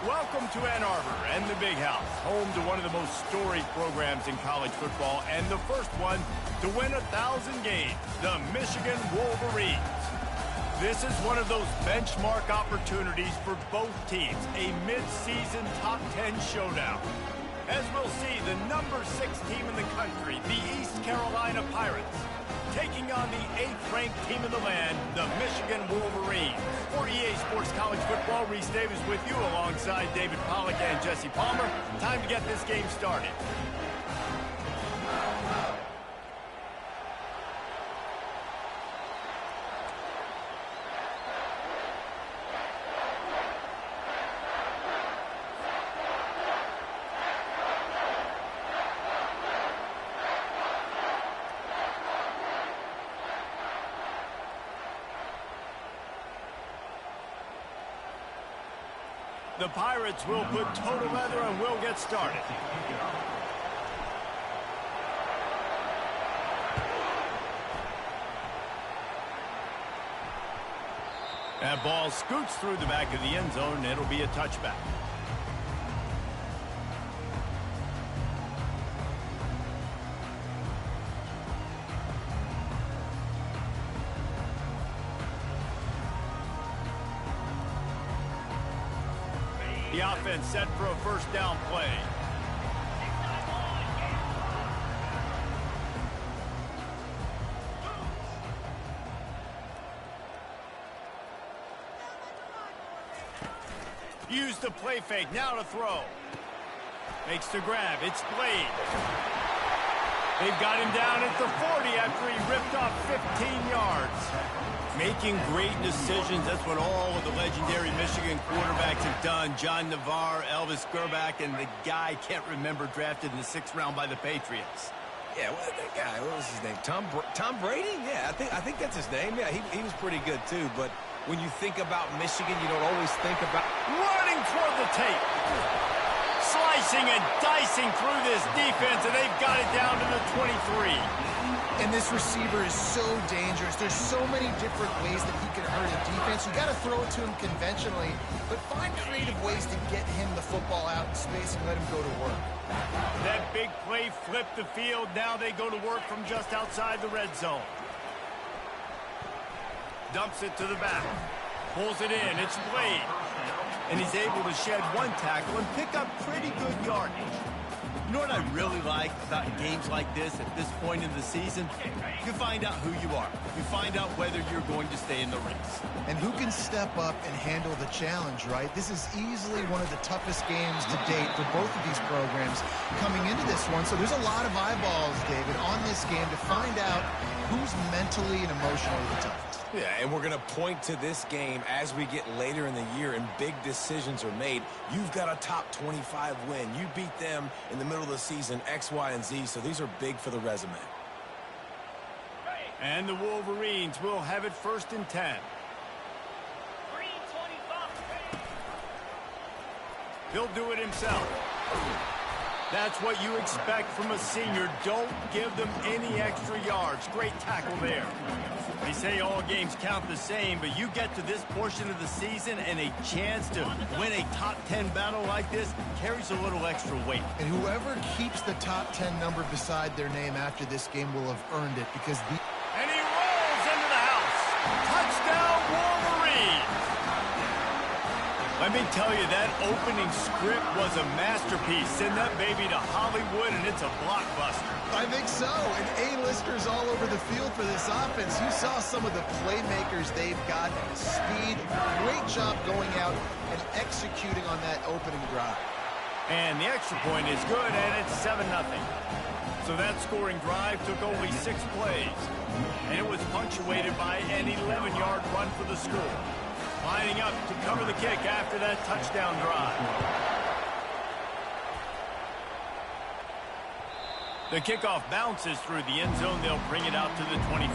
Welcome to Ann Arbor and the Big House, home to one of the most storied programs in college football and the first one to win 1,000 games, the Michigan Wolverines. This is one of those benchmark opportunities for both teams, a mid-season top 10 showdown. As we'll see, the number 6 team in the country, the East Carolina Pirates, taking on the 8th-ranked team in the land, the Michigan Wolverines. For EA Sports College Football, Reese Davis with you alongside David Pollack and Jesse Palmer. Time to get this game started. The Pirates will put total leather and we'll get started. That ball scoots through the back of the end zone and it'll be a touchback. The offense set for a first down play. Use the play fake, now to throw. Makes the grab, it's Blade. They've got him down at the 40 after he ripped off 15 yards. Making great decisions, that's what all of the legendary Michigan quarterbacks have done. John Navarre, Elvis Gerbach, and the guy, can't remember, drafted in the 6th round by the Patriots. Yeah, well, that guy, what was his name? Tom Brady? Yeah, I think that's his name. Yeah, he was pretty good, too. But when you think about Michigan, you don't always think about... Running toward the tape. Slicing and dicing through this defense, and they've got it down to the 23. And this receiver is so dangerous. There's so many different ways that he can hurt a defense. You got to throw it to him conventionally, but find creative ways to get him the football out in space and let him go to work. That big play flipped the field. Now they go to work from just outside the red zone. Dumps it to the back. Pulls it in. It's Blade. And he's able to shed one tackle and pick up pretty good yardage. You know what I really like about games like this at this point in the season? You find out who you are. You find out whether you're going to stay in the race. And who can step up and handle the challenge, right? This is easily one of the toughest games to date for both of these programs coming into this one. So there's a lot of eyeballs, David, on this game to find out who's mentally and emotionally the toughest. Yeah, and we're going to point to this game as we get later in the year and big decisions are made. You've got a top 25 win. You beat them in the middle of the season, X, Y, and Z, so these are big for the resume. And the Wolverines will have it 1st and 10. He'll do it himself. That's what you expect from a senior. Don't give them any extra yards. Great tackle there. They say all games count the same, but you get to this portion of the season and a chance to win a top 10 battle like this carries a little extra weight. And whoever keeps the top 10 number beside their name after this game will have earned it because the... And he rolls into the house. Touchdown, Wolverines. Let me tell you, that opening script was a masterpiece. Send that baby to Hollywood, and it's a blockbuster. I think so, and A-listers all over the field for this offense. You saw some of the playmakers they've got, speed, great job going out and executing on that opening drive. And the extra point is good, and it's 7-0. So that scoring drive took only 6 plays, and it was punctuated by an 11-yard run for the score. Lining up to cover the kick after that touchdown drive. The kickoff bounces through the end zone. They'll bring it out to the 25.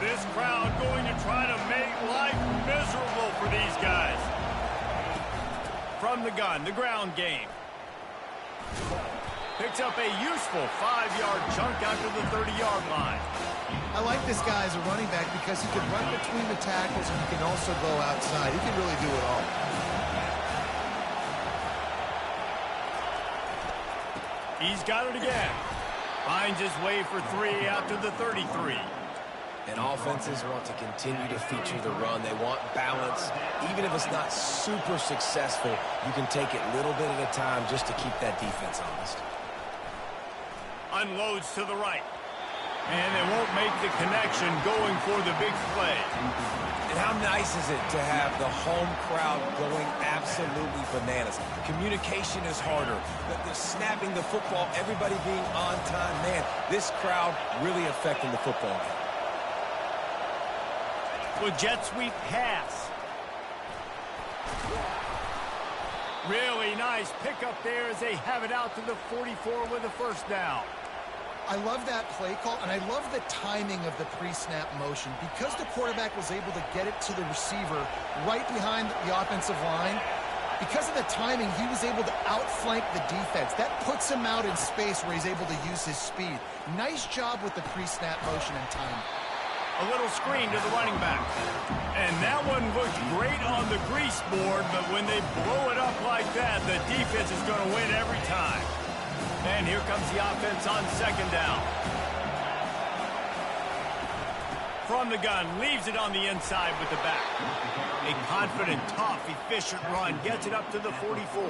This crowd going to try to make life miserable for these guys. From the gun, the ground game. Picks up a useful 5-yard chunk after the 30-yard line. I like this guy as a running back because he can run between the tackles and he can also go outside. He can really do it all. He's got it again. Finds his way for 3 after the 33. And offenses want to continue to feature the run. They want balance. Even if it's not super successful, you can take it little bit at a time just to keep that defense honest. Unloads to the right. And they won't make the connection going for the big play. And how nice is it to have the home crowd going absolutely bananas? Communication is harder. The snapping the football, everybody being on time. Man, this crowd really affecting the football game. With jet sweep pass. Really nice pickup there as they have it out to the 44 with a first down. I love that play call, and I love the timing of the pre-snap motion. Because the quarterback was able to get it to the receiver right behind the offensive line, because of the timing, he was able to outflank the defense. That puts him out in space where he's able to use his speed. Nice job with the pre-snap motion and timing. A little screen to the running back. And that one looked great on the grease board, but when they blow it up like that, the defense is going to win every time. And here comes the offense on second down. From the gun, leaves it on the inside with the back. A confident, tough, efficient run gets it up to the 44.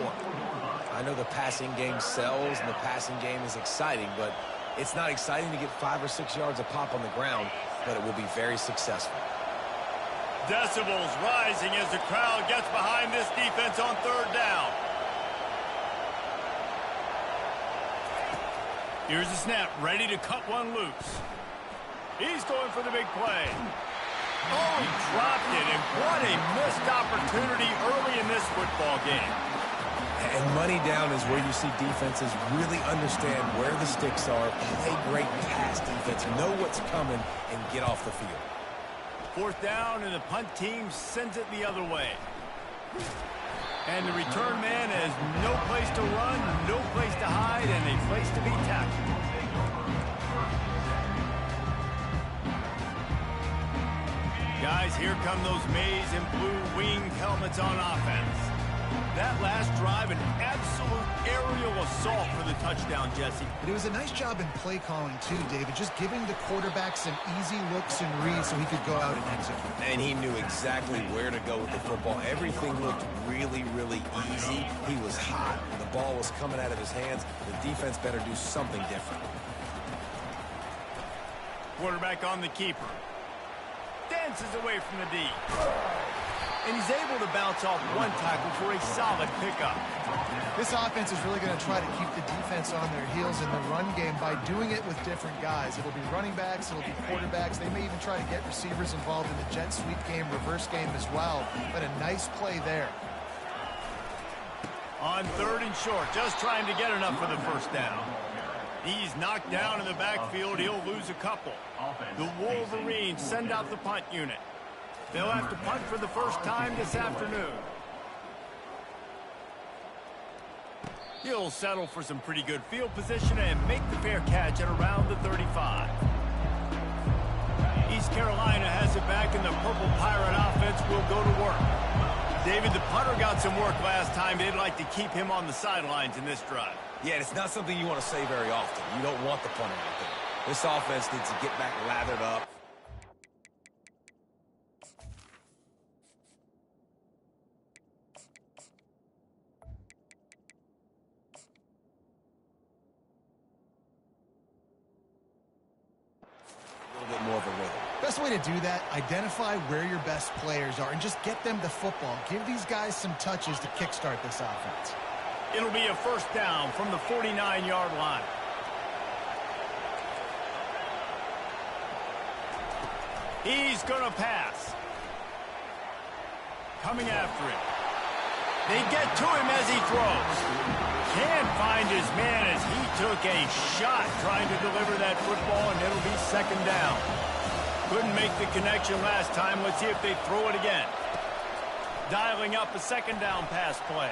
I know the passing game sells and the passing game is exciting, but it's not exciting to get 5 or 6 yards a pop on the ground, but it will be very successful. Decibels rising as the crowd gets behind this defense on third down. Here's the snap, ready to cut one loose. He's going for the big play. Oh, he dropped it, and what a missed opportunity early in this football game. And money down is where you see defenses really understand where the sticks are, play great pass defense, know what's coming, and get off the field. Fourth down, and the punt team sends it the other way. And the return man has no place to run, no place to hide, and a place to be tackled. Guys, here come those maize and blue winged helmets on offense. That last drive, an absolute aerial assault for the touchdown, Jesse. But it was a nice job in play calling, too, David, just giving the quarterback some easy looks and reads so he could go out and execute. And he knew exactly where to go with the football. Everything looked really, really easy. He was hot. The ball was coming out of his hands. The defense better do something different. Quarterback on the keeper. Dances away from the D. And he's able to bounce off one tackle for a solid pickup. This offense is really going to try to keep the defense on their heels in the run game by doing it with different guys. It'll be running backs, it'll be quarterbacks. They may even try to get receivers involved in the jet sweep game, reverse game as well. But a nice play there. On third and short, just trying to get enough for the first down. He's knocked down in the backfield. He'll lose a couple. The Wolverines send out the punt unit. They'll have to punt for the first time this afternoon. He'll settle for some pretty good field position and make the fair catch at around the 35. East Carolina has it back, and the Purple Pirate offense will go to work. David, the punter got some work last time. They'd like to keep him on the sidelines in this drive. Yeah, it's not something you want to say very often. You don't want the punter out there. This offense needs to get back lathered up. More of a rhythm. Best way to do that, identify where your best players are and just get them the football. Give these guys some touches to kickstart this offense. It'll be a first down from the 49-yard line. He's going to pass. Coming after him. They get to him as he throws. Can't find his man as he took a shot trying to deliver that football, and it'll be second down. Couldn't make the connection last time. Let's see if they throw it again. Dialing up a second down pass play.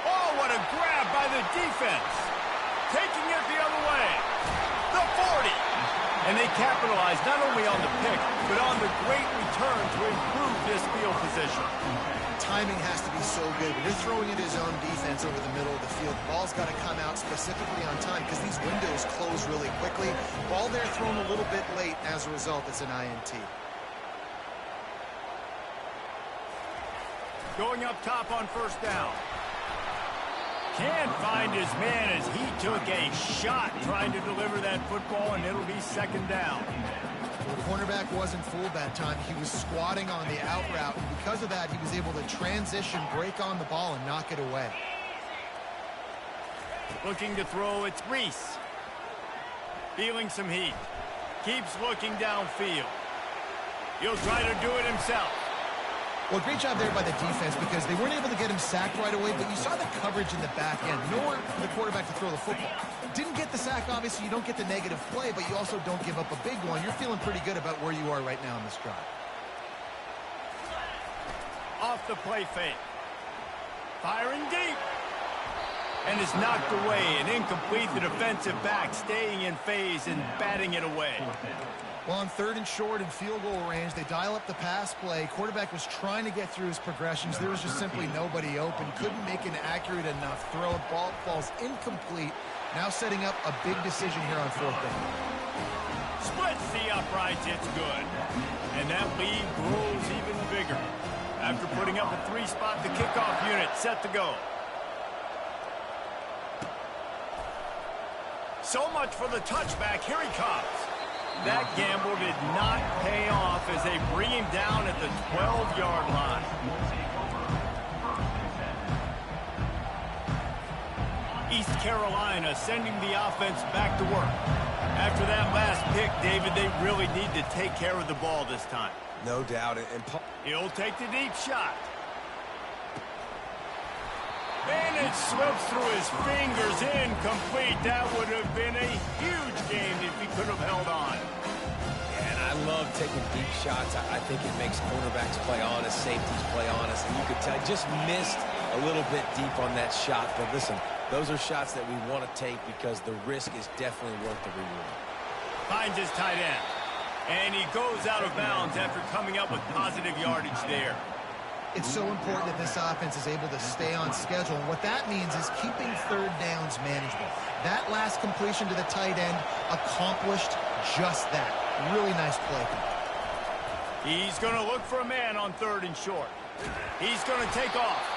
Oh, what a grab by the defense. taking it the other way. The 40. And they capitalize not only on the pick, but on the great return to improve this field position. Timing has to be so good. When you're throwing at his own defense over the middle of the field, the ball's got to come out specifically on time because these windows close really quickly. Ball there thrown a little bit late. As a result, it's an INT. Going up top on first down. Can't find his man as he took a shot trying to deliver that football, and it'll be second down. The cornerback wasn't fooled that time. He was squatting on the out route, and because of that, he was able to transition, break on the ball, and knock it away. Looking to throw, it's Reese. Feeling some heat. Keeps looking downfield. He'll try to do it himself. Well, great job there by the defense because they weren't able to get him sacked right away, but you saw the coverage in the back end. Nowhere for the quarterback to throw the football. Didn't get the sack, obviously. You don't get the negative play, but you also don't give up a big one. You're feeling pretty good about where you are right now in this drive. Off the play fake. Firing deep. And is knocked away and incomplete. The defensive back staying in phase and batting it away. Well, on third and short and field goal range, they dial up the pass play. Quarterback was trying to get through his progressions. There was just simply nobody open. Couldn't make an accurate enough throw. Ball falls incomplete. Now setting up a big decision here on fourth down. Splits the uprights. It's good. And that lead grows even bigger. After putting up a three-spot, the kickoff unit set to go. So much for the touchback. Here he comes. That gamble did not pay off as they bring him down at the 12-yard line. East Carolina sending the offense back to work. After that last pick, David, they really need to take care of the ball this time. No doubt. He'll take the deep shot. And it slips through his fingers, incomplete. That would have been a huge game if he could have held on. Yeah, and I love taking deep shots. I think it makes cornerbacks play honest, safeties play honest. And you could tell, just missed a little bit deep on that shot. But listen, those are shots that we want to take because the risk is definitely worth the reward. Finds his tight end. And he goes out of bounds after coming up with positive yardage there. It's so important that this offense is able to stay on schedule. And what that means is keeping third downs manageable. That last completion to the tight end accomplished just that. Really nice play. He's going to look for a man on third and short. He's going to take off.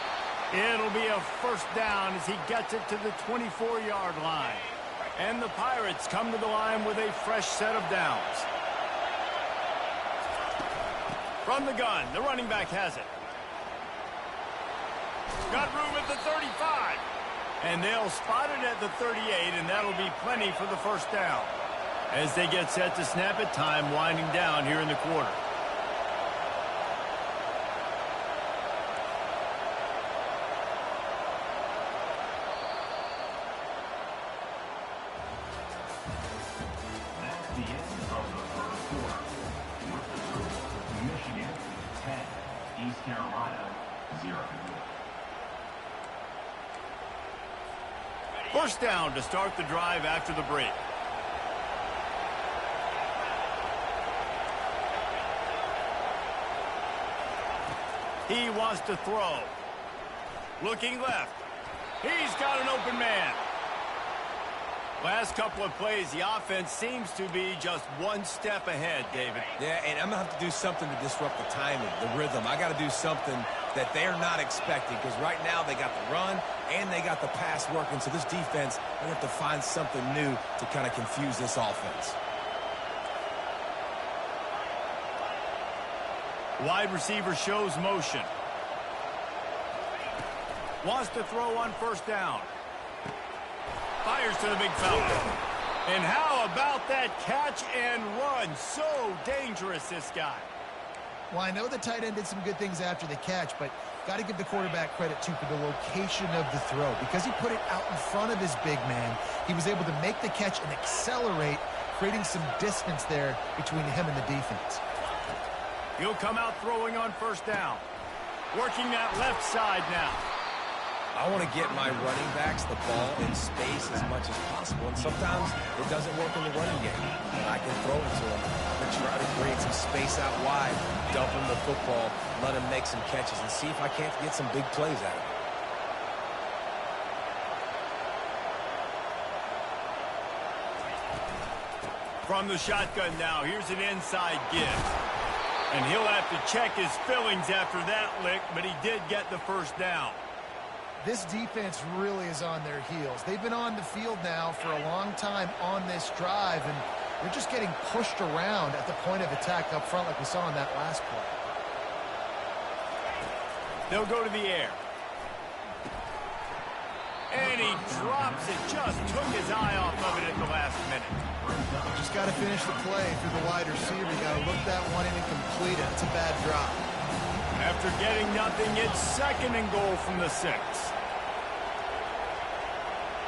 It'll be a first down as he gets it to the 24-yard line. And the Pirates come to the line with a fresh set of downs. From the gun, the running back has it. Got room at the 35. And they'll spot it at the 38, and that'll be plenty for the first down. As they get set to snap it, time winding down here in the quarter. That's the end of the first quarter. Michigan 10, East Carolina 0. First down to start the drive after the break. He wants to throw. Looking left. He's got an open man. Last couple of plays, the offense seems to be just one step ahead, David. Yeah, and I'm going to have to do something to disrupt the timing, the rhythm. I got to do something that they're not expecting because right now they got the run and they got the pass working. So this defense, they have to find something new to kind of confuse this offense. Wide receiver shows motion. Wants to throw on first down. Fires to the big fella. And how about that catch and run? So dangerous, this guy. Well, I know the tight end did some good things after the catch, but got to give the quarterback credit, too, for the location of the throw. Because he put it out in front of his big man, he was able to make the catch and accelerate, creating some distance there between him and the defense. He'll come out throwing on first down. Working that left side now. I want to get my running backs the ball in space as much as possible, and sometimes it doesn't work in the running game. But I can throw it to them and try to create some space out wide, dump him the football, let him make some catches, and see if I can't get some big plays out of him. From the shotgun now, here's an inside give. And he'll have to check his fillings after that lick, but he did get the first down. This defense really is on their heels. They've been on the field now for a long time on this drive, and they're just getting pushed around at the point of attack up front like we saw in that last play. They'll go to the air. And he drops it. Just took his eye off of it at the last minute. Just got to finish the play through the wide receiver. You got to look that one in and complete it. It's a bad drop. After getting nothing, it's 2nd and goal from the 6.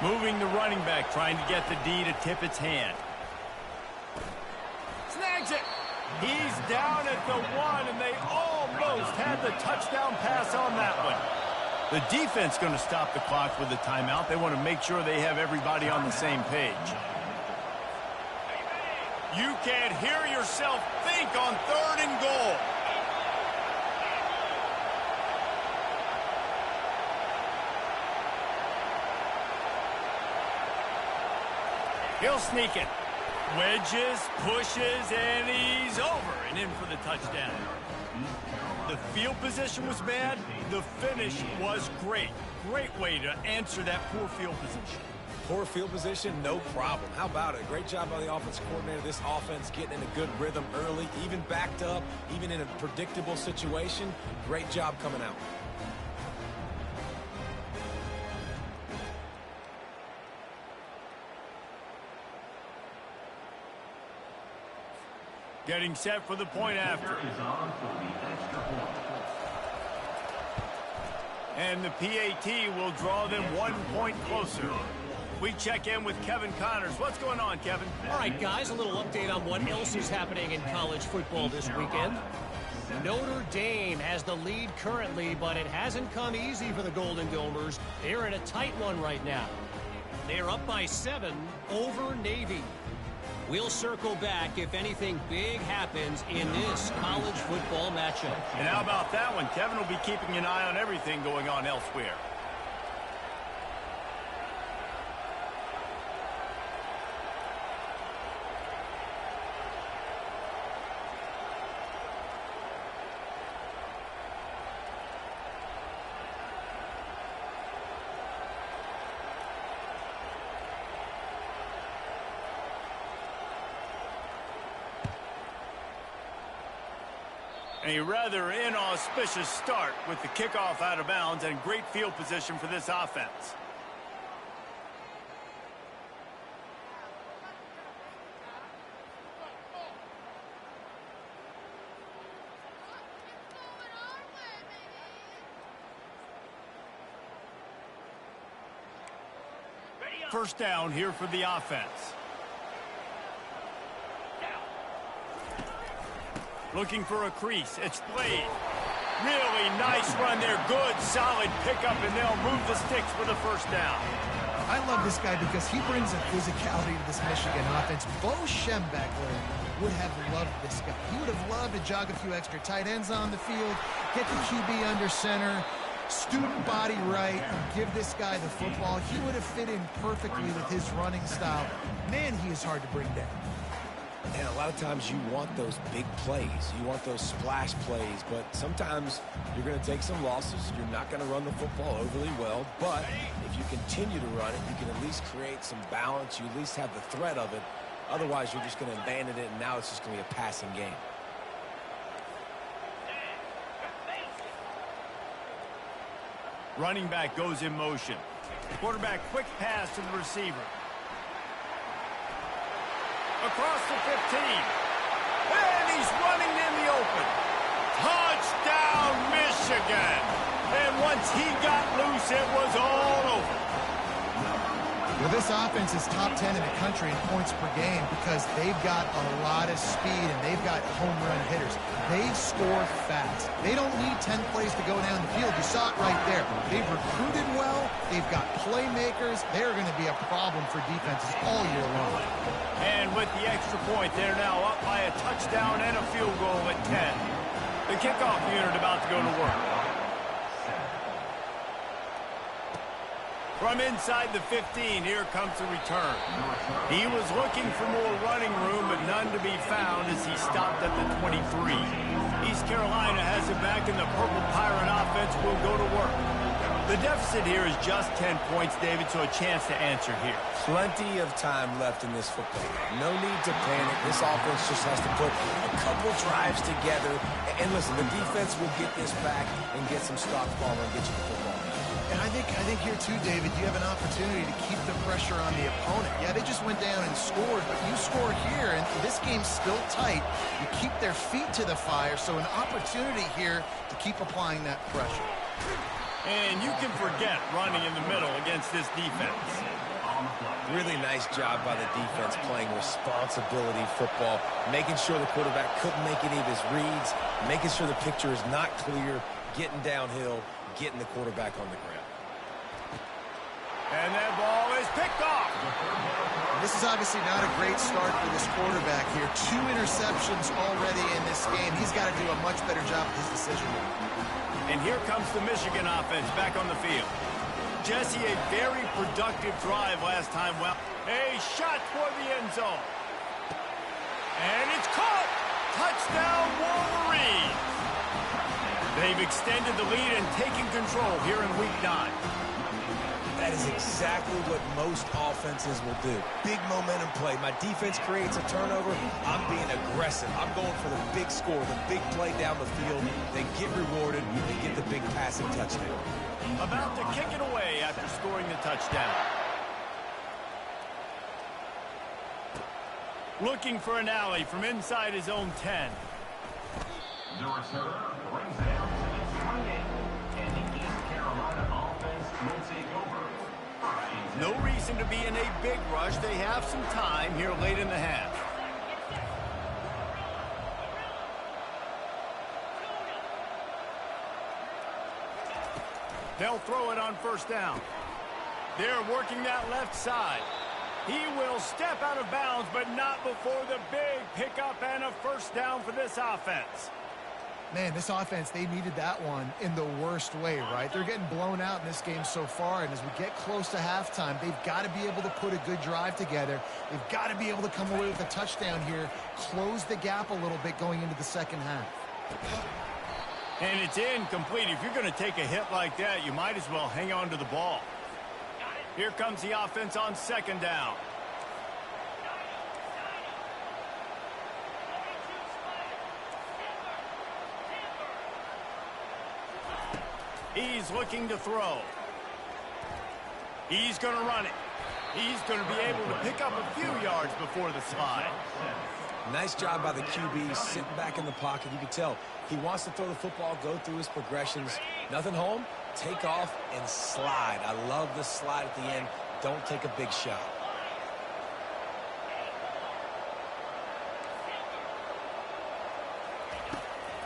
Moving the running back, trying to get the D to tip its hand. Snags it. He's down at the 1, and they almost had the touchdown pass on that one. The defense going to stop the clock with a timeout. They want to make sure they have everybody on the same page. You can't hear yourself think on 3rd and goal. He'll sneak it. Wedges, pushes, and he's over and in for the touchdown. The field position was bad. The finish was great. Great way to answer that poor field position. Poor field position, no problem. How about it? Great job by the offensive coordinator. This offense getting in a good rhythm early, even backed up, even in a predictable situation. Great job coming out. Getting set for the point after. And the PAT will draw them 1 point closer. We check in with Kevin Connors. What's going on, Kevin? All right, guys, a little update on what else is happening in college football this weekend. Notre Dame has the lead currently, but it hasn't come easy for the Golden Domers. They're in a tight one right now. They're up by 7 over Navy. We'll circle back if anything big happens in this college football matchup. And how about that one? Kevin will be keeping an eye on everything going on elsewhere. A rather inauspicious start with the kickoff out of bounds and great field position for this offense. First down here for the offense. Looking for a crease. It's Blade. Really nice run there. Good, solid pickup, and they'll move the sticks for the first down. I love this guy because he brings a physicality to this Michigan offense. Bo Schembechler would have loved this guy. He would have loved to jog a few extra tight ends on the field, get the QB under center, student body right, and give this guy the football. He would have fit in perfectly with his running style. Man, he is hard to bring down. And a lot of times you want those big plays. You want those splash plays, but sometimes you're going to take some losses. You're not going to run the football overly well, but if you continue to run it, you can at least create some balance. You at least have the threat of it. Otherwise, you're just going to abandon it, and now it's just going to be a passing game. Running back goes in motion. Quarterback quick pass to the receiver. Across the 15. And he's running in the open. Touchdown, Michigan. And once he got loose, it was all over. Well, this offense is top 10 in the country in points per game because they've got a lot of speed and they've got home run hitters. They score fast. They don't need 10 plays to go down the field. You saw it right there. They've recruited well. They've got playmakers. They're going to be a problem for defenses all year long. And with the extra point, they're now up by a touchdown and a field goal at 10. The kickoff unit about to go to work. From inside the 15, here comes the return. He was looking for more running room, but none to be found as he stopped at the 23. East Carolina has it back, and the Purple Pirate offense will go to work. The deficit here is just 10 points, David, so a chance to answer here. Plenty of time left in this football game. No need to panic. This offense just has to put a couple drives together. And listen, the defense will get this back and get some stops ball and get you the football. And I think here, too, David, you have an opportunity to keep the pressure on the opponent. Yeah, they just went down and scored, but you score here, and this game's still tight. You keep their feet to the fire, so an opportunity here to keep applying that pressure. And you can forget running in the middle against this defense. Really nice job by the defense playing responsibility football, making sure the quarterback couldn't make any of his reads, making sure the picture is not clear, getting downhill, getting the quarterback on the ground. And that ball is picked off. This is obviously not a great start for this quarterback here. 2 interceptions already in this game. He's got to do a much better job with his decision-making. And here comes the Michigan offense back on the field. Jesse, a very productive drive last time. Well, a shot for the end zone. And it's caught. Touchdown, Wolverines. They've extended the lead and taken control here in Week 9. That is exactly what most offenses will do. Big momentum play. My defense creates a turnover. I'm being aggressive. I'm going for the big score, the big play down the field. They get rewarded. They get the big passing touchdown. About to kick it away after scoring the touchdown. Looking for an alley from inside his own 10. The return brings it out to the 28, and the East Carolina offense will take over. No reason to be in a big rush. They have some time here late in the half. They'll throw it on first down. They're working that left side. He will step out of bounds, but not before the big pickup and a first down for this offense. Man, this offense, they needed that one in the worst way, right? They're getting blown out in this game so far, and as we get close to halftime, they've got to be able to put a good drive together. They've got to be able to come away with a touchdown here, close the gap a little bit going into the second half. And it's incomplete. If you're going to take a hit like that, you might as well hang on to the ball. Here comes the offense on second down. He's looking to throw. He's going to run it. He's going to be able to pick up a few yards before the slide. Nice job by the QB, sitting back in the pocket. You can tell he wants to throw the football, go through his progressions. Nothing home, take off, and slide. I love the slide at the end. Don't take a big shot.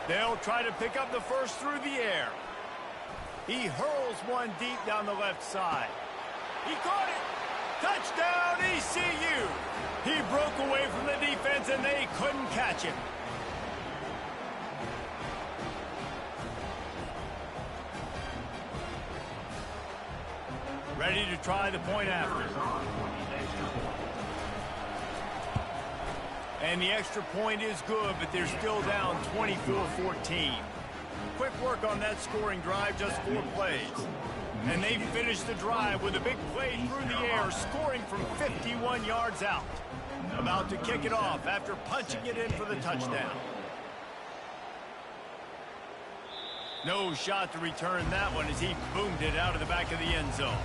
They'll try to pick up the first through the air. He hurls one deep down the left side. He caught it. Touchdown, ECU. He broke away from the defense, and they couldn't catch him. Ready to try the point after. And the extra point is good, but they're still down 24-14. Quick work on that scoring drive, just 4 plays. And they finished the drive with a big play through the air, scoring from 51 yards out. About to kick it off after punching it in for the touchdown. No shot to return that one as he boomed it out of the back of the end zone.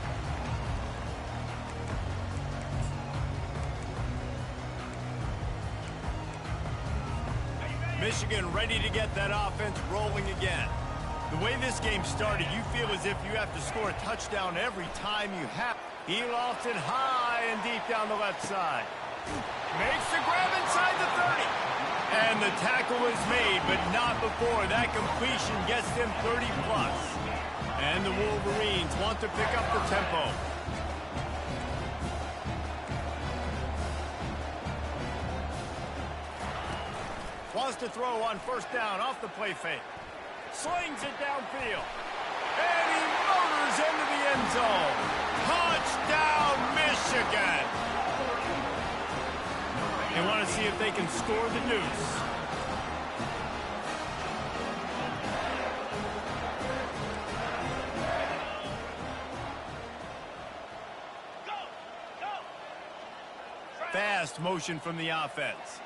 Michigan ready to get that offense rolling again. The way this game started, you feel as if you have to score a touchdown every time you have. He lofts it high and deep down the left side. Makes the grab inside the 30. And the tackle is made, but not before that completion gets them 30+. And the Wolverines want to pick up the tempo. Wants to throw on first down off the play fake. Slings it downfield. And he motors into the end zone. Touchdown, Michigan. They want to see if they can score the deuce. Fast motion from the offense.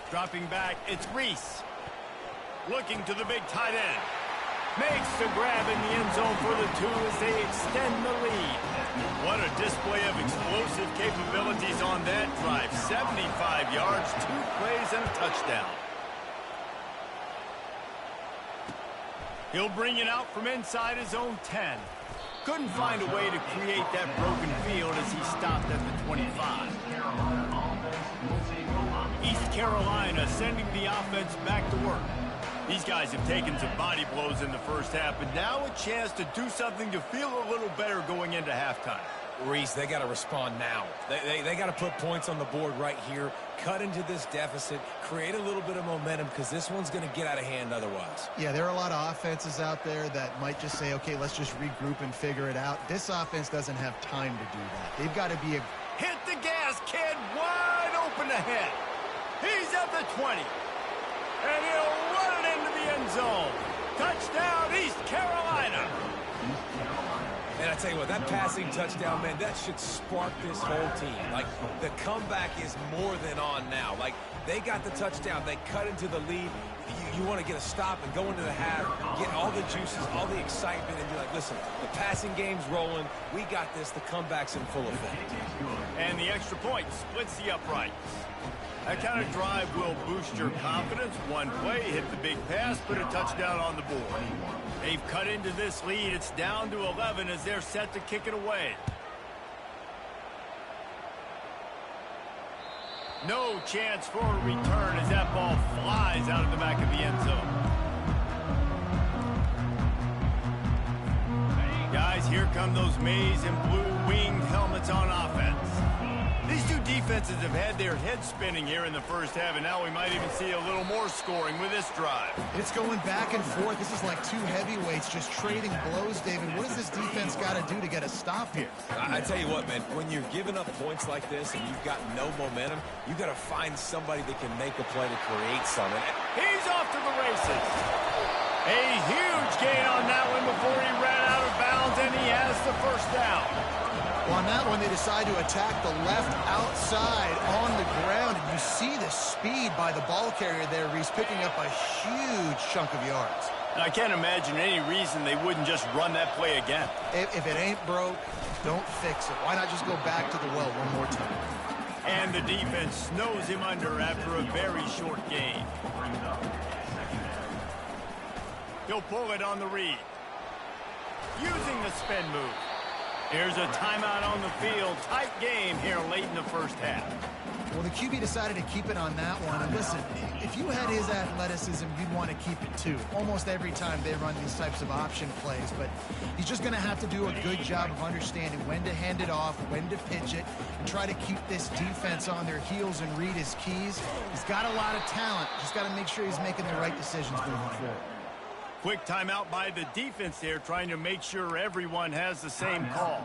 Dropping back, it's Reese. Looking to the big tight end. Makes the grab in the end zone for the 2 as they extend the lead. What a display of explosive capabilities on that drive. 75 yards, 2 plays, and a touchdown. He'll bring it out from inside his own 10. Couldn't find a way to create that broken field as he stopped at the 25. East Carolina sending the offense back to work. These guys have taken some body blows in the first half, but now a chance to do something to feel a little better going into halftime. Reese, they got to respond now. They got to put points on the board right here, cut into this deficit, create a little bit of momentum because this one's going to get out of hand otherwise. Yeah, there are a lot of offenses out there that might just say, okay, let's just regroup and figure it out. This offense doesn't have time to do that. They've got to be a... Hit the gas, kid, wide open ahead. He's at the 20. And he'll run it into the end zone. Touchdown, East Carolina. And I tell you what, that passing touchdown, man, that should spark this whole team. Like, the comeback is more than on now. Like, they got the touchdown. They cut into the lead. You want to get a stop and go into the half, get all the juices, all the excitement, and be like, listen, the passing game's rolling. We got this. The comeback's in full effect. And the extra point splits the uprights. That kind of drive will boost your confidence. One play, hit the big pass, put a touchdown on the board. They've cut into this lead. It's down to 11 as they're set to kick it away. No chance for a return as that ball flies out of the back of the end zone. Guys, here come those maize and blue winged helmets on offense. These two defenses have had their heads spinning here in the first half, and now we might even see a little more scoring with this drive. It's going back and forth. This is like two heavyweights just trading blows, David. What does this defense got to do to get a stop here? I tell you what, man, when you're giving up points like this and you've got no momentum, you got to find somebody that can make a play to create something. He's off to the races. A huge gain on that one before he ran out of bounds, and he has the first down. Well, on that one, they decide to attack the left outside on the ground. And you see the speed by the ball carrier there, Reese, picking up a huge chunk of yards. And I can't imagine any reason they wouldn't just run that play again. If it ain't broke, don't fix it. Why not just go back to the well one more time? And the defense snows him under after a very short gain. He'll pull it on the read. Using the spin move. Here's a timeout on the field. Tight game here late in the first half. Well, the QB decided to keep it on that one. And listen, if you had his athleticism, you'd want to keep it too. Almost every time they run these types of option plays. But he's just going to have to do a good job of understanding when to hand it off, when to pitch it, and try to keep this defense on their heels and read his keys. He's got a lot of talent. Just got to make sure he's making the right decisions moving forward. Quick timeout by the defense there, trying to make sure everyone has the same call.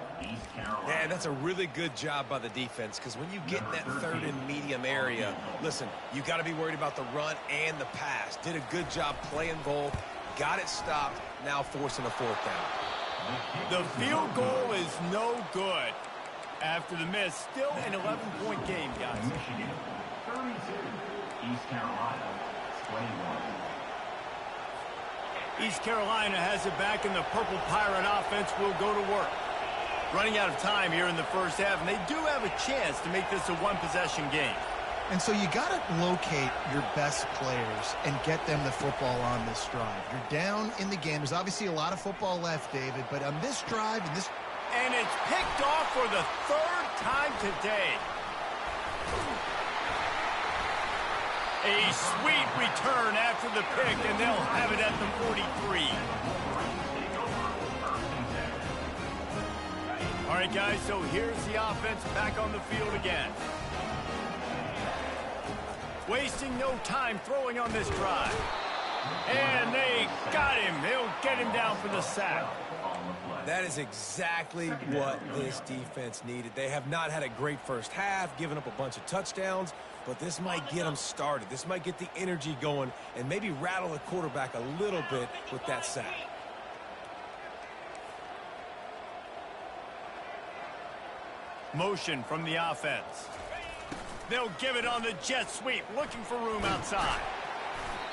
Yeah, that's a really good job by the defense, because when you get in that third and medium area, listen, you got to be worried about the run and the pass. Did a good job playing both, got it stopped, now forcing a fourth down. The field goal is no good. After the miss, still an 11-point game, guys. Michigan, 32. East Carolina, 21. East Carolina has it back, and the Purple Pirate offense will go to work. Running out of time here in the first half, and they do have a chance to make this a one-possession game. And so you got to locate your best players and get them the football on this drive. You're down in the game. There's obviously a lot of football left, David, but on this drive, and it's picked off for the third time today. A sweet return after the pick, and they'll have it at the 43. All right, guys, so here's the offense back on the field again. Wasting no time throwing on this drive. And they got him. They'll get him down for the sack. That is exactly what this defense needed. They have not had a great first half, given up a bunch of touchdowns, but this might get them started. This might get the energy going and maybe rattle the quarterback a little bit with that sack. Motion from the offense. They'll give it on the jet sweep, looking for room outside.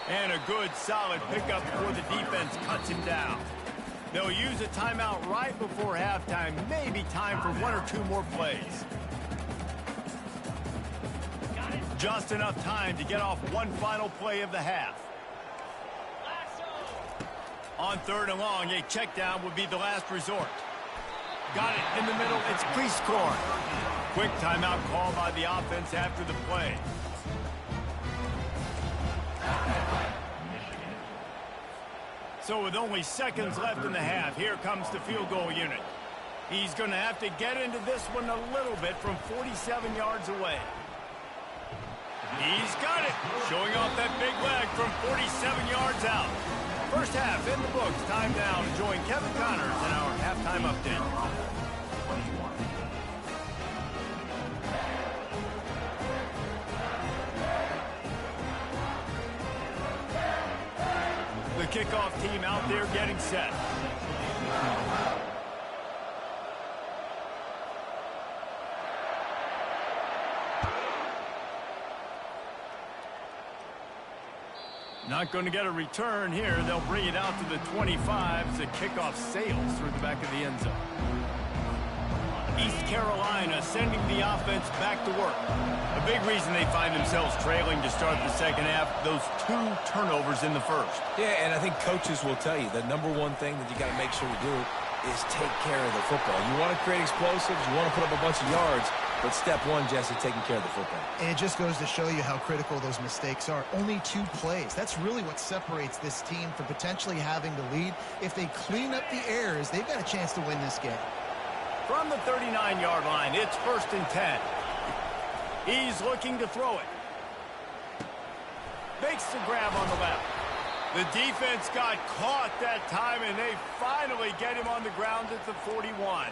And a good, solid pickup before the defense cuts him down. They'll use a timeout right before halftime, maybe time for one or two more plays. Just enough time to get off one final play of the half. On 3rd and long, a check down would be the last resort. Got it in the middle. It's crease score. Quick timeout call by the offense after the play. So with only seconds left in the half, here comes the field goal unit. He's going to have to get into this one a little bit from 47 yards away. He's got it. Showing off that big leg from 47 yards out. First half in the books. Time now to join Kevin Connors in our halftime update. The kickoff team out there getting set. Not going to get a return here. They'll bring it out to the 25 as the kickoff sails through the back of the end zone. East Carolina sending the offense back to work. A big reason they find themselves trailing to start the second half, those 2 turnovers in the first. Yeah, and I think coaches will tell you the number one thing that you got to make sure you do is take care of the football. You want to create explosives, you want to put up a bunch of yards, but step one, Jesse, taking care of the football. And it just goes to show you how critical those mistakes are. Only 2 plays. That's really what separates this team from potentially having the lead. If they clean up the errors, they've got a chance to win this game. From the 39-yard line, it's 1st and 10. He's looking to throw it. Makes the grab on the left. The defense got caught that time, and they finally get him on the ground at the 41.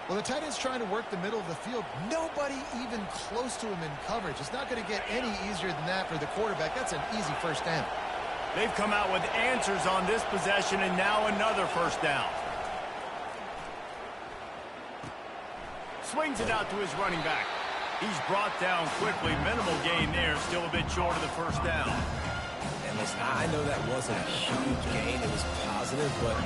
Well, the tight end's trying to work the middle of the field. Nobody even close to him in coverage. It's not going to get any easier than that for the quarterback. That's an easy first down. They've come out with answers on this possession, and now another first down. Swings it out to his running back. He's brought down quickly. Minimal gain there. Still a bit short of the first down. And listen, I know that wasn't a huge gain. It was positive, but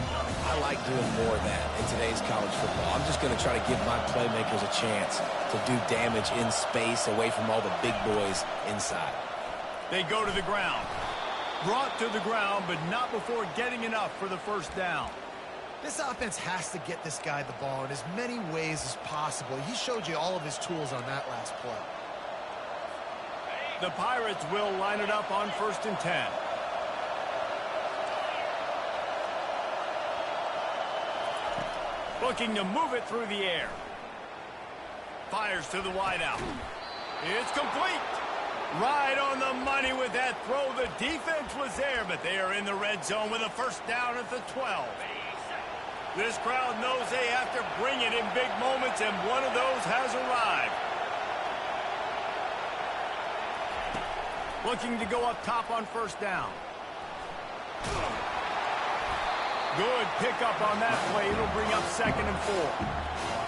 I like doing more of that in today's college football. I'm just going to try to give my playmakers a chance to do damage in space away from all the big boys inside. They go to the ground. Brought to the ground, but not before getting enough for the first down. This offense has to get this guy the ball in as many ways as possible. He showed you all of his tools on that last play. The Pirates will line it up on 1st and 10. Looking to move it through the air. Fires to the wideout. It's complete. Right on the money with that throw. The defense was there, but they are in the red zone with a first down at the 12. This crowd knows they have to bring it in big moments, and one of those has arrived. Looking to go up top on first down. Good pickup on that play. It'll bring up 2nd and 4.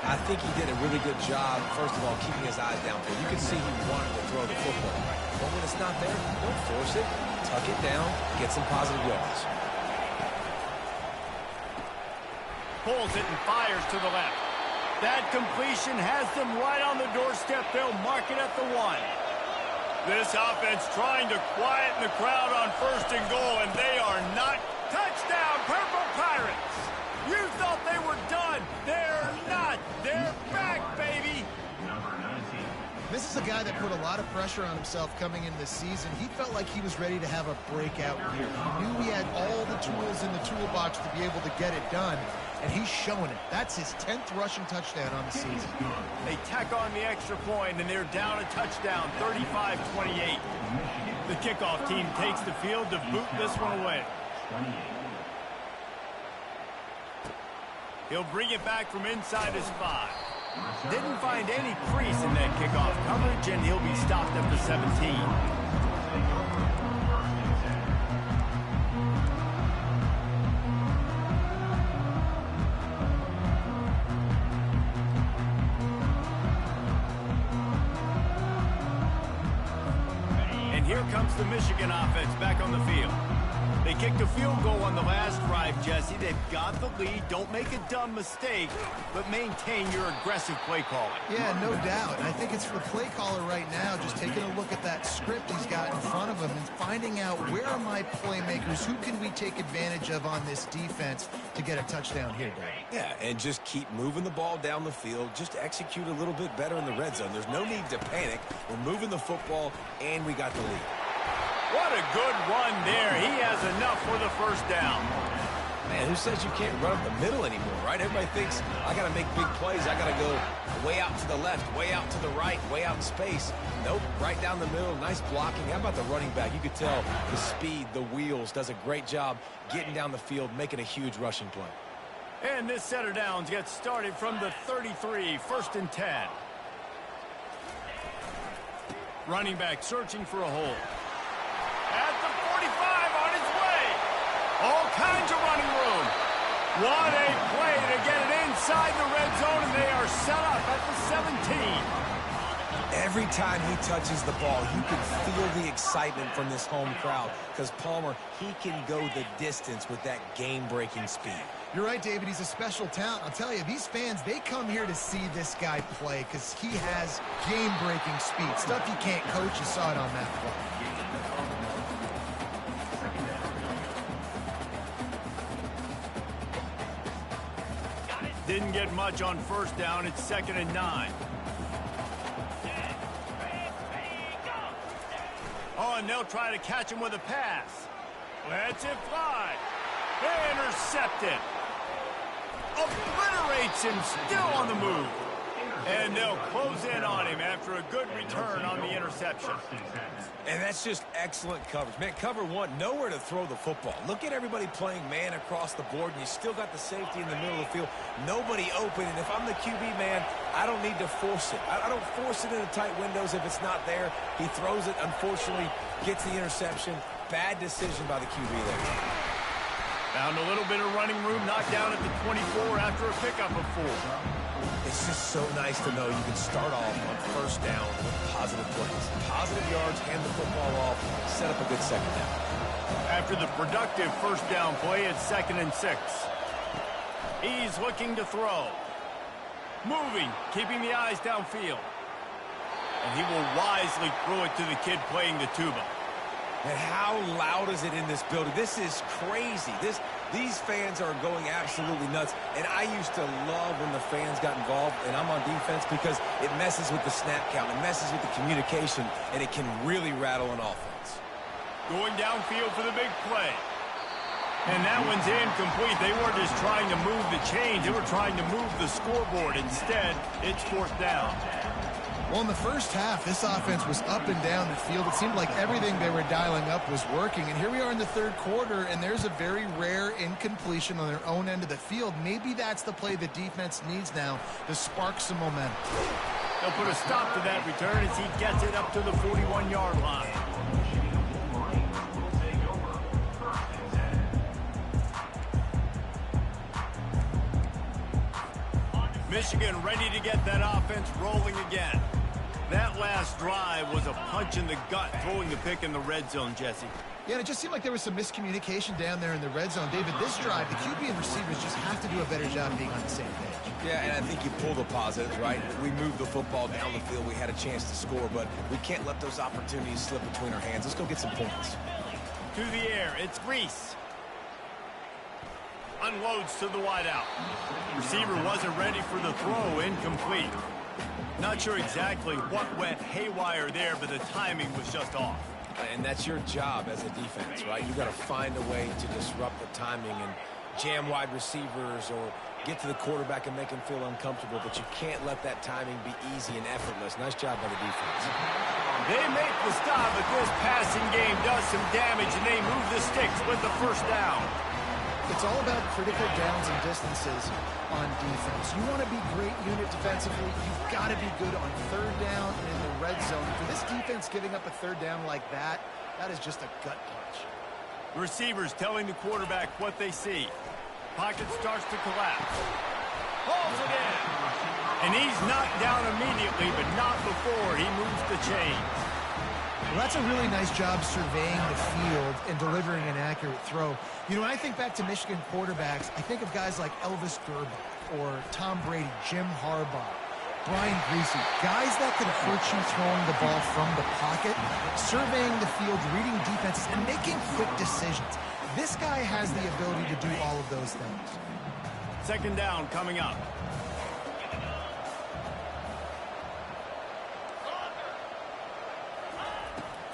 I think he did a really good job, first of all, keeping his eyes downfield. You can see he wanted to throw the football. But when it's not there, don't force it. Tuck it down, get some positive yards. Pulls it and fires to the left. That completion has them right on the doorstep. They'll mark it at the 1. This offense trying to quieten the crowd on 1st and goal, and they are not. Touchdown, Purple Pirates! You thought they were done. They're not. They're back, baby. Number 19. This is a guy that put a lot of pressure on himself coming into the season. He felt like he was ready to have a breakout year. He knew he had all the tools in the toolbox to be able to get it done, and he's showing it. That's his 10th rushing touchdown on the season. They tack on the extra point, and they're down a touchdown, 35-28. The kickoff team takes the field to boot this one away. 28. He'll bring it back from inside his 5. Didn't find any crease in that kickoff coverage, and he'll be stopped at the 17. And here comes the Michigan offense back on the field. They kicked a field goal on the last drive, Jesse. They've got the lead. Don't make a dumb mistake, but maintain your aggressive play calling. Yeah, no doubt. I think it's for the play caller right now, just taking a look at that script he's got in front of him and finding out where are my playmakers, who can we take advantage of on this defense to get a touchdown here, Dave. Yeah, and just keep moving the ball down the field. Just execute a little bit better in the red zone. There's no need to panic. We're moving the football, and we got the lead. What a good run there. He has enough for the 1st down. Man, who says you can't run up the middle anymore, right? Everybody thinks, I got to make big plays. I got to go way out to the left, way out to the right, way out in space. Nope, right down the middle. Nice blocking. How about the running back? You could tell the speed, the wheels, does a great job getting down the field, making a huge rushing play. And this set of downs gets started from the 33, 1st and 10. Running back searching for a hole. At the 45 on his way. All kinds of running room. What a play to get it inside the red zone, and they are set up at the 17. Every time he touches the ball, you can feel the excitement from this home crowd because Palmer, he can go the distance with that game-breaking speed. You're right, David. He's a special talent. I'll tell you, these fans, they come here to see this guy play because he has game-breaking speed. Stuff you can't coach. You saw it on that play. Didn't get much on 1st down. It's 2nd and 9. Oh, and they'll try to catch him with a pass. Lets it fly. Intercepted. Obliterates him, still on the move. And they'll close in on him after a good return on the interception. And that's just excellent coverage. Man, cover one, nowhere to throw the football. Look at everybody playing man across the board, and you still got the safety in the middle of the field. Nobody open, and if I'm the QB, man, I don't need to force it. I don't force it into tight windows if it's not there. He throws it, unfortunately, gets the interception. Bad decision by the QB there. Found a little bit of running room, knocked down at the 24 after a pickup of 4. It's just so nice to know you can start off on 1st down with positive plays. Positive yards, hand the football off, set up a good 2nd down. After the productive 1st down play, it's 2nd and 6. He's looking to throw. Moving, keeping the eyes downfield. And he will wisely throw it to the kid playing the tuba. And how loud is it in this building? This is crazy. These fans are going absolutely nuts. And I used to love when the fans got involved, and I'm on defense, because it messes with the snap count. It messes with the communication, and it can really rattle an offense. Going downfield for the big play. And that one's incomplete. They weren't just trying to move the chains. They were trying to move the scoreboard. Instead, it's 4th down. Well, in the first half, this offense was up and down the field. It seemed like everything they were dialing up was working. And here we are in the 3rd quarter, and there's a very rare incompletion on their own end of the field. Maybe that's the play the defense needs now to spark some momentum. They'll put a stop to that return as he gets it up to the 41-yard line. Michigan ready to get that offense rolling again. That last drive was a punch in the gut, throwing the pick in the red zone, Jesse. Yeah, and it just seemed like there was some miscommunication down there in the red zone. David, this drive, the QB and receivers just have to do a better job being on the same page. Yeah, and I think you pull the positives, right? We moved the football down the field. We had a chance to score, but we can't let those opportunities slip between our hands. Let's go get some points. To the air, it's Grease. Unloads to the wideout. Receiver wasn't ready for the throw, incomplete. Not sure exactly what went haywire there, but the timing was just off. And that's your job as a defense, right? You got to find a way to disrupt the timing and jam wide receivers or get to the quarterback and make him feel uncomfortable, but you can't let that timing be easy and effortless. Nice job by the defense. They make the stop, but this passing game does some damage, and they move the sticks with the first down. It's all about critical downs and distances on defense. You want to be great unit defensively. You've got to be good on third down and in the red zone. For this defense giving up a third down like that, that is just a gut punch. Receivers telling the quarterback what they see. Pocket starts to collapse. Hauls it in. And he's knocked down immediately, but not before he moves the chains. Well, that's a really nice job surveying the field and delivering an accurate throw. You know, when I think back to Michigan quarterbacks, I think of guys like Elvis Gerbach or Tom Brady, Jim Harbaugh, Brian Griese, guys that can hurt you throwing the ball from the pocket, surveying the field, reading defenses, and making quick decisions. This guy has the ability to do all of those things. Second down coming up.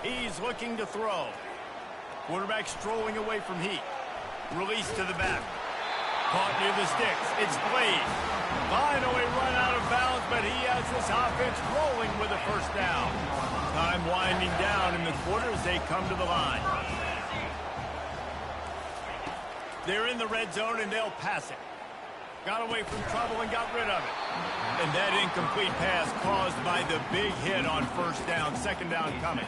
He's looking to throw. Quarterback strolling away from heat. Release to the back. Caught near the sticks. It's Blade. Finally run out of bounds, but he has this offense rolling with a first down. Time winding down in the quarter as they come to the line. They're in the red zone, and they'll pass it. Got away from trouble and got rid of it. And that incomplete pass caused by the big hit on first down. Second down coming.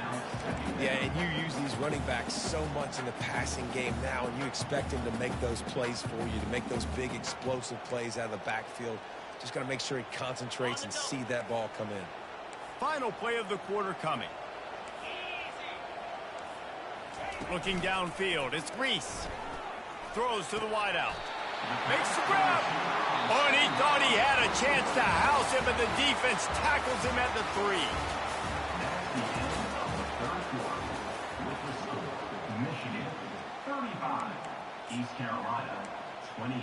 Yeah, and you use these running backs so much in the passing game now, and you expect him to make those plays for you, to make those big explosive plays out of the backfield. Just got to make sure he concentrates and see that ball come in. Final play of the quarter coming. Looking downfield, it's Grease. Throws to the wideout. Makes the grab. Oh, and he thought he had a chance to house him, but the defense tackles him at the 3. Michigan 35, East Carolina 28.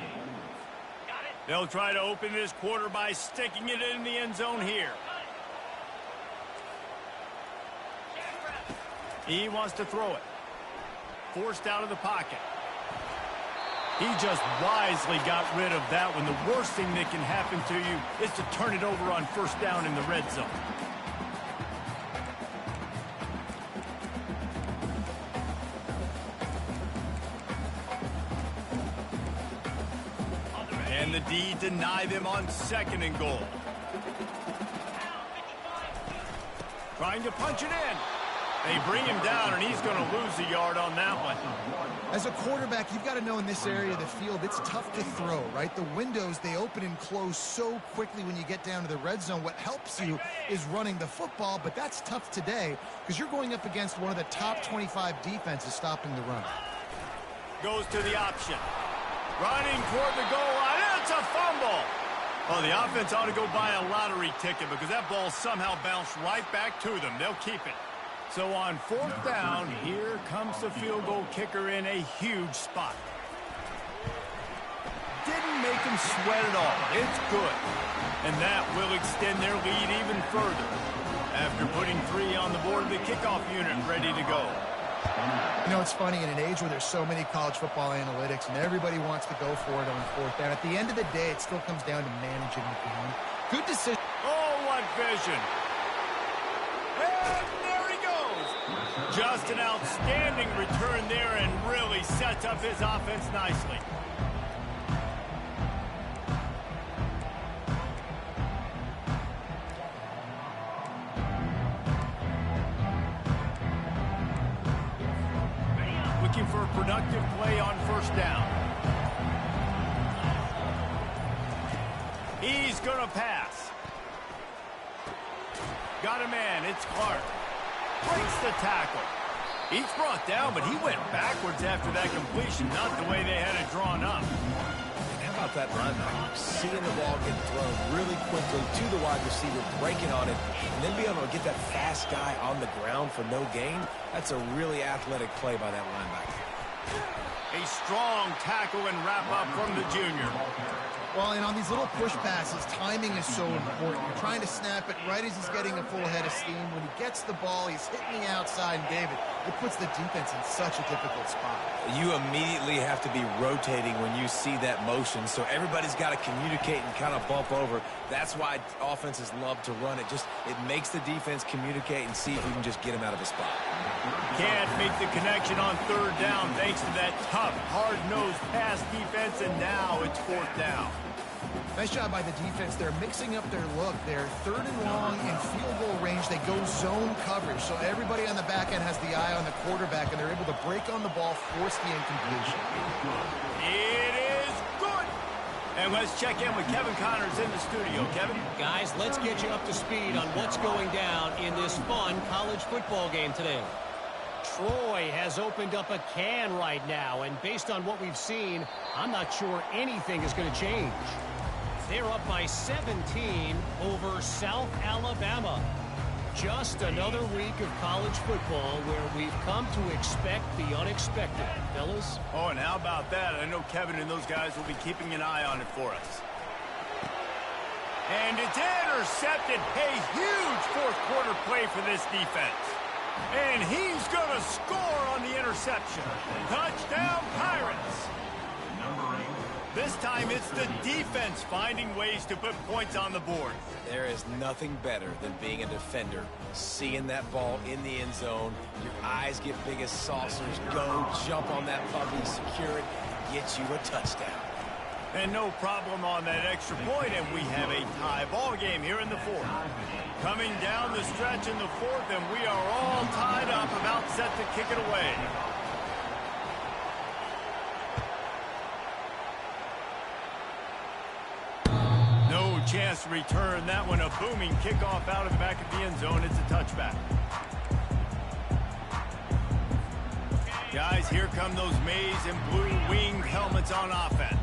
They'll try to open this quarter by sticking it in the end zone here. He wants to throw it. Forced out of the pocket. He just wisely got rid of that one. The worst thing that can happen to you is to turn it over on first down in the red zone. And the D deny them on second and goal. Trying to punch it in. They bring him down, and he's going to lose a yard on that one. As a quarterback, you've got to know in this area of the field, it's tough to throw, right? The windows, they open and close so quickly when you get down to the red zone. What helps you is running the football, but that's tough today because you're going up against one of the top 25 defenses stopping the run. Goes to the option. Running toward the goal line. It's a fumble. Oh, the offense ought to go buy a lottery ticket because that ball somehow bounced right back to them. They'll keep it. So on fourth down, here comes the field goal kicker in a huge spot. Didn't make him sweat at all. It's good. And that will extend their lead even further. After putting 3 on the board, the kickoff unit ready to go. You know, it's funny, in an age where there's so many college football analytics and everybody wants to go for it on fourth down, at the end of the day, it still comes down to managing the game. Good decision. Oh, what vision. And there he goes. Just an outstanding return there and really sets up his offense nicely. Looking for a productive play on first down. He's going to pass. Got a man. It's Clark. Breaks the tackle. He's brought down, but he went backwards after that completion, not the way they had it drawn up. How about that linebacker? Seeing the ball get thrown really quickly to the wide receiver, breaking on it, and then be able to get that fast guy on the ground for no gain. That's a really athletic play by that linebacker. A strong tackle and wrap-up from the junior. Well, and on these little push passes, timing is so important. You're trying to snap it right as he's getting a full head of steam. When he gets the ball, he's hitting the outside, and David, it puts the defense in such a difficult spot. You immediately have to be rotating when you see that motion, so everybody's got to communicate and kind of bump over. That's why offenses love to run it. It makes the defense communicate and see if you can just get him out of his spot. Can't make the connection on third down thanks to that tough, hard-nosed pass defense, and now it's fourth down. Nice job by the defense. They're mixing up their look. They're third and long in field goal range. They go zone coverage, so everybody on the back end has the eye on the quarterback, and they're able to break on the ball, force the incompletion. It is good. And let's check in with Kevin Connors in the studio. Kevin? Guys, let's get you up to speed on what's going down in this fun college football game today. Troy has opened up a can right now, and based on what we've seen, I'm not sure anything is going to change. They're up by 17 over South Alabama. Just another week of college football where we've come to expect the unexpected. Fellas? Oh, and how about that? I know Kevin and those guys will be keeping an eye on it for us. And it's intercepted. A huge fourth quarter play for this defense. And he's going to score on the interception. Touchdown, Pirates. This time it's the defense finding ways to put points on the board. There is nothing better than being a defender, seeing that ball in the end zone, your eyes get big as saucers, go, jump on that puppy, secure it, get you a touchdown. And no problem on that extra point, and we have a tie ball game here in the fourth. Coming down the stretch in the fourth, and we are all tied up, about set to kick it away. No chance to return that one. A booming kickoff out of the back of the end zone. It's a touchback. Guys, here come those maize and blue winged helmets on offense.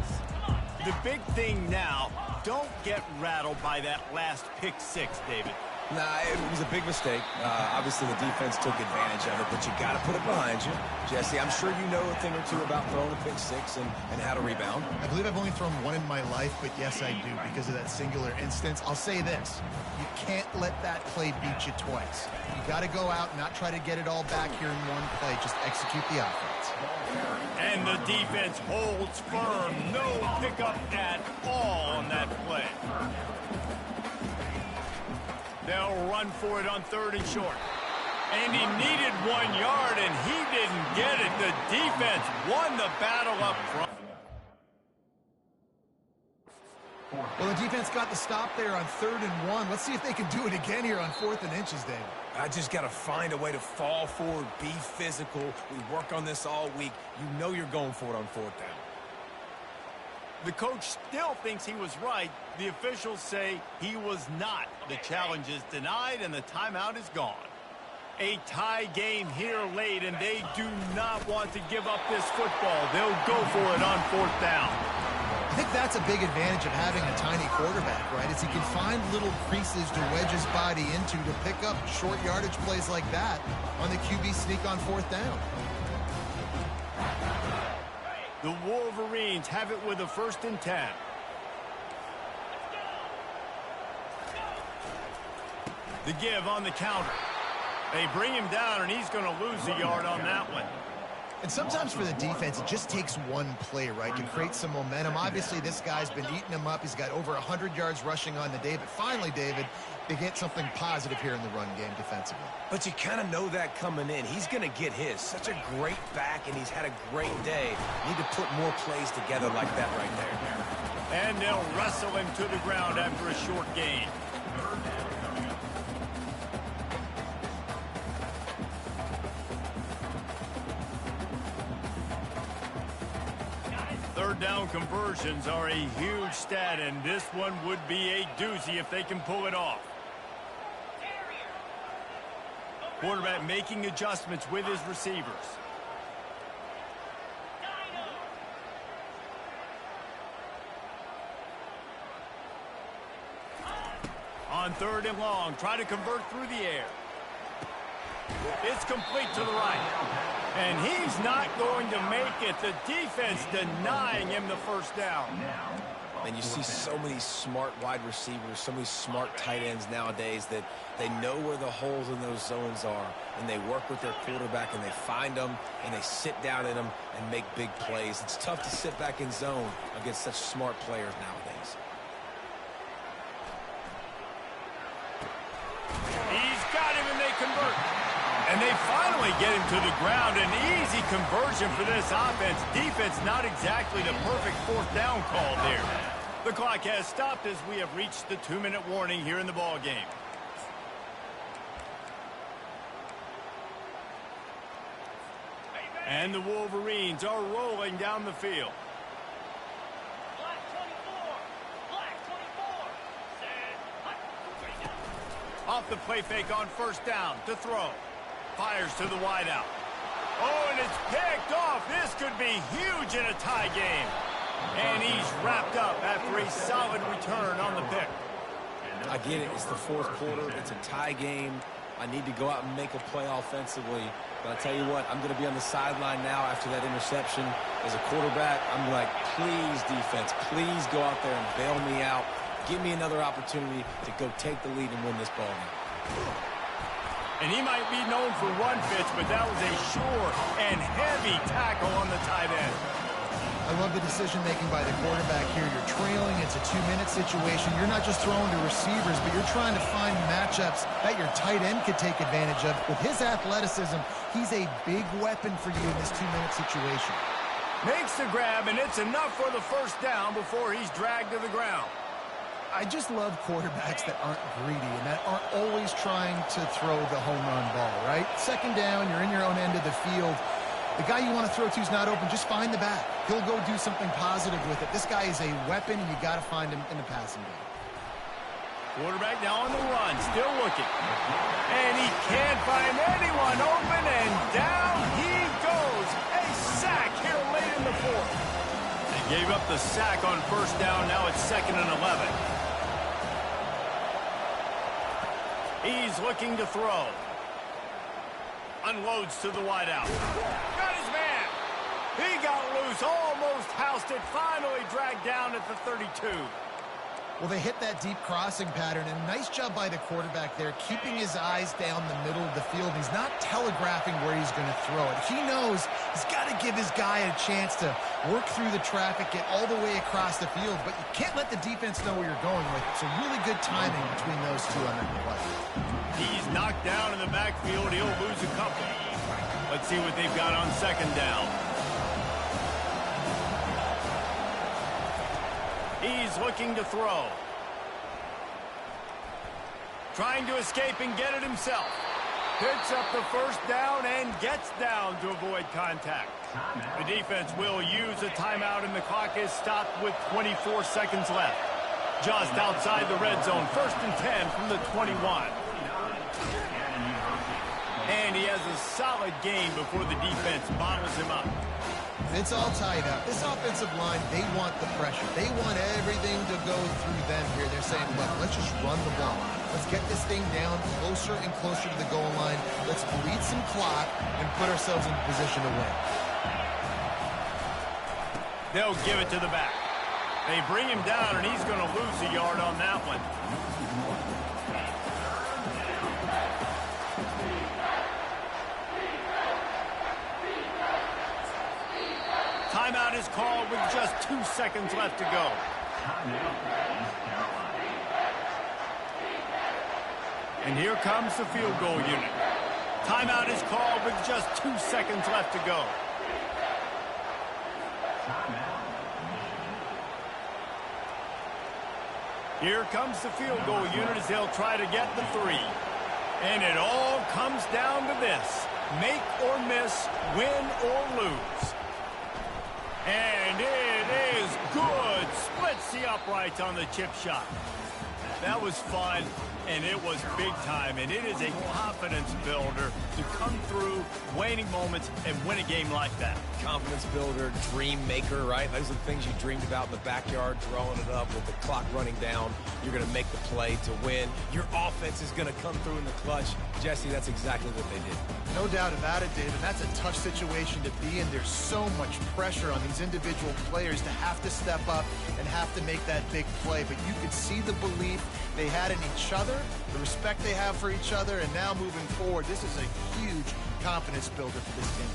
The big thing now, don't get rattled by that last pick six, David. Nah, it was a big mistake. Obviously, the defense took advantage of it, but you got to put it behind you. Jesse, I'm sure you know a thing or two about throwing a pick six and how to rebound. I believe I've only thrown one in my life, but yes, I do, because of that singular instance. I'll say this. You can't let that play beat you twice. You got to go out and not try to get it all back here in one play. Just execute the offense. And the defense holds firm. No pickup at all on that play. They'll run for it on third and short. And he needed 1 yard, and he didn't get it. The defense won the battle up front. Well, the defense got the stop there on 3rd and 1. Let's see if they can do it again here on 4th and inches, David. I just got to find a way to fall forward, be physical. We work on this all week. You know you're going for it on 4th down. The coach still thinks he was right. The officials say he was not. The challenge is denied, and the timeout is gone. A tie game here late, and they do not want to give up this football. They'll go for it on 4th down. I think that's a big advantage of having a tiny quarterback, right? Is he can find little creases to wedge his body into to pick up short yardage plays like that on the QB sneak on 4th down. The Wolverines have it with a 1st and 10. The give on the counter. They bring him down, and he's going to lose a yard on that one. And sometimes for the defense, it just takes one play, right, to create some momentum. Obviously, this guy's been eating him up. He's got over 100 yards rushing on the day. But finally, David, they get something positive here in the run game defensively. But you kind of know that coming in. He's going to get his. Such a great back, and he's had a great day. Need to put more plays together like that right there. And they'll wrestle him to the ground after a short gain. Third down conversions are a huge stat, and this one would be a doozy if they can pull it off. Quarterback making adjustments with his receivers. On 3rd and long, try to convert through the air. It's complete to the right. And he's not going to make it. The defense denying him the first down. And you see so many smart wide receivers, so many smart tight ends nowadays that they know where the holes in those zones are, and they work with their quarterback, and they find them, and they sit down in them and make big plays. It's tough to sit back in zone against such smart players nowadays. He's got him, and they convert. And they finally get him to the ground. An easy conversion for this offense. Defense not exactly the perfect 4th down call there. The clock has stopped as we have reached the 2-minute warning here in the ball game. And the Wolverines are rolling down the field. Off the play fake on 1st down to throw. Fires to the wideout. Oh, and it's picked off. This could be huge in a tie game. And he's wrapped up after a solid return on the pick. I get it. It's the 4th quarter. It's a tie game. I need to go out and make a play offensively. But I tell you what, I'm going to be on the sideline now after that interception. As a quarterback, I'm like, please, defense, please go out there and bail me out. Give me another opportunity to go take the lead and win this ball game. And he might be known for run fits, but that was a sure and heavy tackle on the tight end. I love the decision-making by the quarterback here. You're trailing. It's a 2-minute situation. You're not just throwing to receivers, but you're trying to find matchups that your tight end could take advantage of. With his athleticism, he's a big weapon for you in this 2-minute situation. Makes the grab, and it's enough for the 1st down before he's dragged to the ground. I just love quarterbacks that aren't greedy and that aren't always trying to throw the home run ball, right? 2nd down, you're in your own end of the field. The guy you want to throw to is not open. Just find the back. He'll go do something positive with it. This guy is a weapon, and you got to find him in the passing game. Quarterback now on the run, still looking. And he can't find anyone open, and down he goes. A sack here late in the 4th. They gave up the sack on 1st down. Now it's 2nd and 11. He's looking to throw. Unloads to the wideout. Got his man. He got loose, almost housed it, finally dragged down at the 32. Well, they hit that deep crossing pattern, and nice job by the quarterback there, keeping his eyes down the middle of the field. He's not telegraphing where he's going to throw it. He knows he's got to give his guy a chance to work through the traffic, get all the way across the field, but you can't let the defense know where you're going with it. So really good timing between those two on that play. He's knocked down in the backfield. He'll lose a couple. Let's see what they've got on 2nd down. He's looking to throw. Trying to escape and get it himself. Picks up the 1st down and gets down to avoid contact. The defense will use a timeout, and the clock is stopped with 24 seconds left. Just outside the red zone, 1st and 10 from the 21. And he has a solid gain before the defense bottles him up. It's all tied up. This offensive line, they want the pressure. They want everything to go through them here. They're saying, look, let's just run the ball. Let's get this thing down closer and closer to the goal line. Let's bleed some clock and put ourselves in position to win. They'll give it to the back. They bring him down, and he's going to lose a yard on that one. Timeout is called with just 2 seconds left to go. And here comes the field goal unit. Timeout is called with just 2 seconds left to go. Here comes the field goal unit as they'll try to get the 3. And it all comes down to this. Make or miss, win or lose. And it is good. Splits the uprights on the chip shot. That was fun, and it was big time, and it is a confidence builder to come through waning moments and win a game like that. Confidence builder, dream maker, right? Those are the things you dreamed about in the backyard, throwing it up with the clock running down. You're going to make the play to win. Your offense is going to come through in the clutch. Jesse, that's exactly what they did. No doubt about it, David. That's a tough situation to be in. There's so much pressure on these individual players to have to step up and have to make that big play. But you could see the belief they had in each other, the respect they have for each other, and now moving forward, this is a huge confidence builder for this team.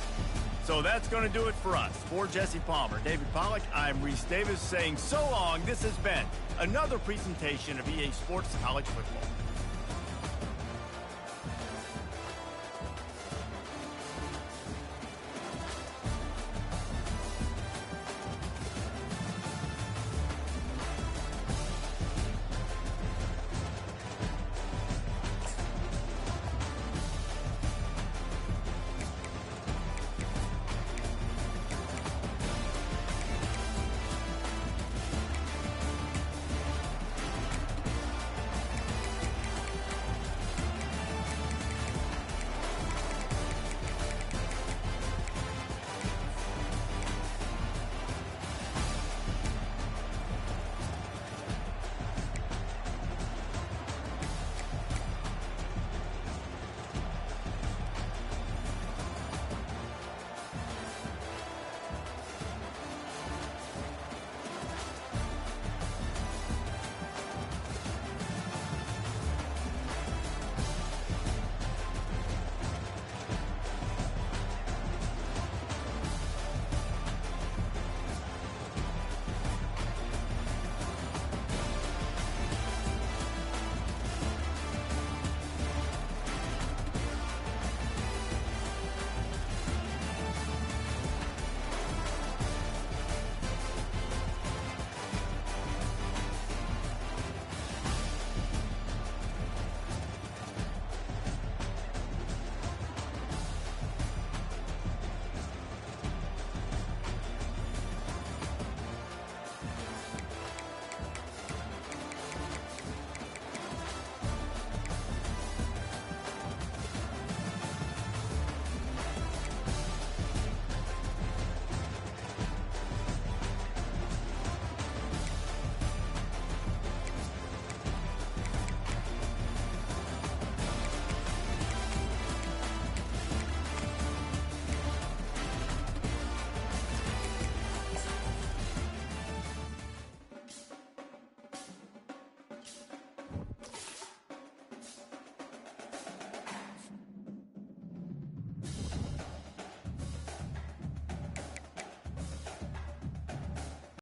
So that's going to do it for us. For Jesse Palmer, David Pollack, I'm Reese Davis saying so long. This has been another presentation of EA Sports College Football.